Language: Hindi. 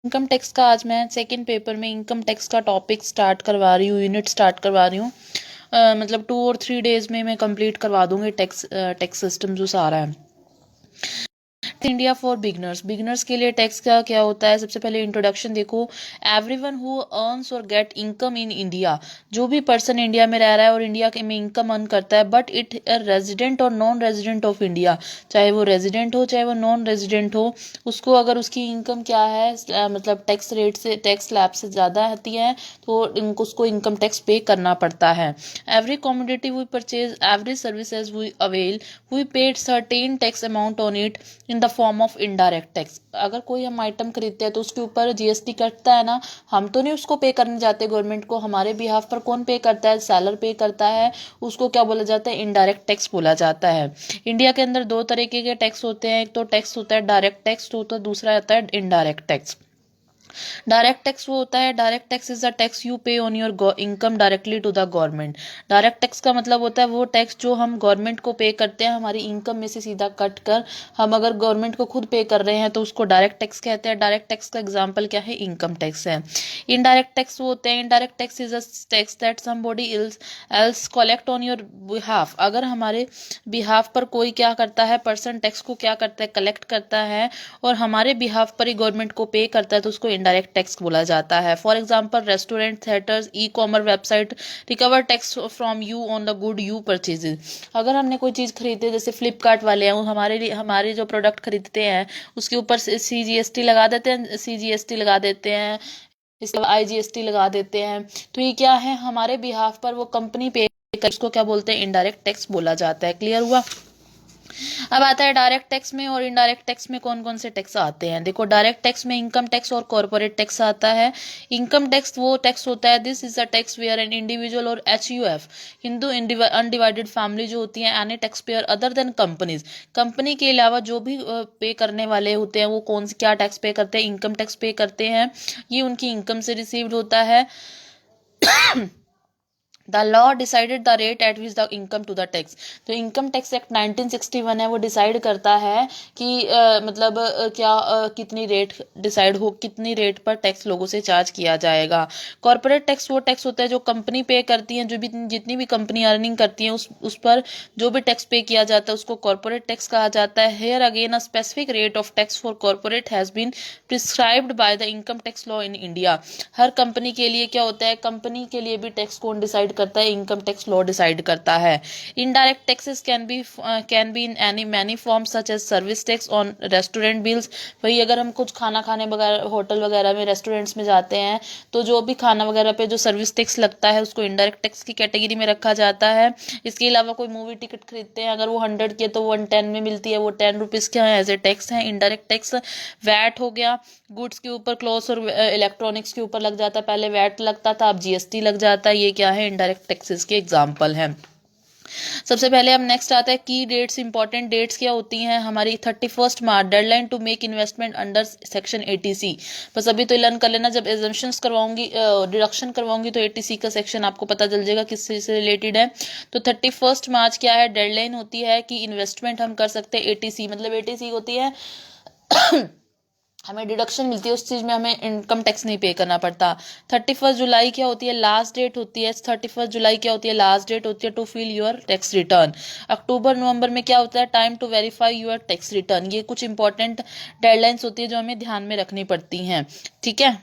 इनकम टैक्स का आज मैं सेकंड पेपर में इनकम टैक्स का टॉपिक स्टार्ट करवा रही हूँ, यूनिट स्टार्ट करवा रही हूँ। मतलब 2 और 3 डेज में मैं कंप्लीट करवा दूंगी टैक्स सिस्टम जो सारा है। इंडिया फॉर बिगनर्स, बिगनर्स के लिए टैक्स का क्या होता है। सबसे पहले इंट्रोडक्शन देखो। एवरीवन हु अर्न्स और गेट इनकम इन इंडिया, जो भी पर्सन इंडिया में रह रहा है और इंडिया के में इनकम अर्न करता है, बट इट रेजिडेंट और नॉन रेजिडेंट ऑफ इंडिया, चाहे वो रेजिडेंट हो चाहे वो नॉन रेजिडेंट हो, उसको अगर उसकी इनकम क्या है मतलब टैक्स रेट से, टैक्स स्लैब से ज़्यादा आती है तो उसको इनकम टैक्स पे करना पड़ता है। Every commodity we purchase, every services we avail, we paid certain tax amount on it in the form of indirect tax. अगर कोई हम आइटम खरीदते हैं तो उसके ऊपर जीएसटी कटता है ना, हम तो नहीं उसको पे करने जाते गवर्नमेंट को, हमारे बिहाफ पर कौन पे करता है, सेलर पे करता है। उसको क्या बोला जाता है, इनडायरेक्ट टैक्स बोला जाता है। इंडिया के अंदर दो तरीके के टैक्स होते हैं, एक तो टैक्स होता है डायरेक्ट टैक्स, तो दूसरा आता है इनडायरेक्ट टैक्स। डायरेक्ट टैक्स वो होता है, direct tax is the tax you pay on your income directly to the government. Direct tax का मतलब होता है वो टैक्स जो हम गवर्नमेंट को पे करते हैं हमारी इनकम में से सीधा कट कर। हम अगर गवर्नमेंट को खुद पे कर रहे हैं तो उसको डायरेक्ट टैक्स कहते हैं। डायरेक्ट टैक्स का एग्जाम्पल क्या है, इनकम टैक्स है। इनडायरेक्ट टैक्स वो होते हैं, indirect tax is a tax that somebody else collect on your behalf. अगर हमारे बिहाफ पर कोई क्या करता है, पर्सन टैक्स को क्या करता है, कलेक्ट करता है और हमारे बिहाफ पर ही गवर्नमेंट को पे करता है तो उसको इनडायरेक्ट टैक्स बोला जाता है। For example restaurant, theatres, e commerce website recover tax from you on the good you purchases. अगर हमने कोई चीज़ खरीदे, जैसे फ्लिपकार्ट वाले हैं, वो हमारे जो प्रोडक्ट खरीदते हैं उसके ऊपर CGST लगा देते हैं, CGST लगा देते हैं, इसके अलावा IGST लगा देते हैं। तो ये क्या है, हमारे बिहाफ पर वो कंपनी पे, इसको क्या बोलते हैं, इनडायरेक्ट टैक्स बोला जाता है। क्लियर हुआ। अब आता है डायरेक्ट टैक्स में और इनडायरेक्ट टैक्स में कौन कौन से टैक्स आते हैं। देखो, डायरेक्ट टैक्स में इनकम टैक्स और कॉर्पोरेट टैक्स आता है। इनकम टैक्स वो टैक्स होता है, this is a tax where an individual और HUF, हिंदू अनडिवाइडेड फैमिली जो होती है, any tax payer other than companies, company के अलावा जो भी पे करने वाले होते हैं वो कौन से क्या टैक्स पे करते हैं, इनकम टैक्स पे करते हैं। ये उनकी इनकम से रिसीव्ड होता है। The law decided the rate at which the income to the tax. तो इनकम टैक्स एक्ट 1961 है, वो डिसाइड करता है कि मतलब क्या कितनी रेट डिसाइड हो, कितनी रेट पर टैक्स लोगों से चार्ज किया जाएगा। कॉर्पोरेट टैक्स वो टैक्स होता है जो कंपनी पे करती है, जो भी जितनी भी कंपनी अर्निंग करती है उस पर जो भी टैक्स पे किया जाता है उसको कॉर्पोरेट टैक्स कहा जाता है। Here again a specific rate of tax for corporate has been prescribed by the income tax law in India. हर कंपनी के लिए क्या होता है, कंपनी के लिए भी टैक्स कौन डिसाइड करता है, इनकम टैक्स लॉ डिसाइड करता है। Indirect taxes can be in any many form such as service tax on restaurant bills. वही अगर हम कुछ खाना खाने वगैरह होटल वगैरह में, रेस्टोरेंट्स में जाते हैं तो जो भी खाना वगैरह पे जो सर्विस टैक्स लगता है उसको इनडायरेक्ट टैक्स की कैटेगरी में रखा जाता है। इसके अलावा कोई मूवी टिकट खरीदते हैं, अगर वो 100 की है तो 110 में मिलती है, वो 10 रुपीज़ के एज ए टैक्स है, इनडायरेक्ट टैक्स। वैट हो गया, गुड्स के ऊपर, क्लोथ्स और इलेक्ट्रॉनिक्स के ऊपर लग जाता है, पहले वैट लगता था अब GST लग जाता है। ये क्या है, इनडायरेक्ट टैक्सेस के एग्जाम्पल हैं। सबसे पहले अब नेक्स्ट आता है की डेट्स। इंपॉर्टेंट डेट्स क्या होती हैं हमारी, 31 March deadline to make investment under section 80C। बस अभी तो लर्न कर लेना, जब एजम्पशंस करवाऊंगी, डिडक्शन करवाऊंगी तो 80C का सेक्शन आपको पता चल जाएगा किस से रिलेटेड है। तो 31 मार्च क्या है, डेडलाइन होती है कि इन्वेस्टमेंट हम कर सकते हैं 80C। मतलब 80C होती है हमें डिडक्शन मिलती है, उस चीज़ में हमें इनकम टैक्स नहीं पे करना पड़ता। 31 जुलाई क्या होती है, लास्ट डेट होती है। 31 जुलाई क्या होती है, लास्ट डेट होती है to fill your tax return. अक्टूबर नवंबर में क्या होता है, time to verify your tax return. ये कुछ इंपॉर्टेंट डेडलाइंस होती है जो हमें ध्यान में रखनी पड़ती हैं। ठीक है।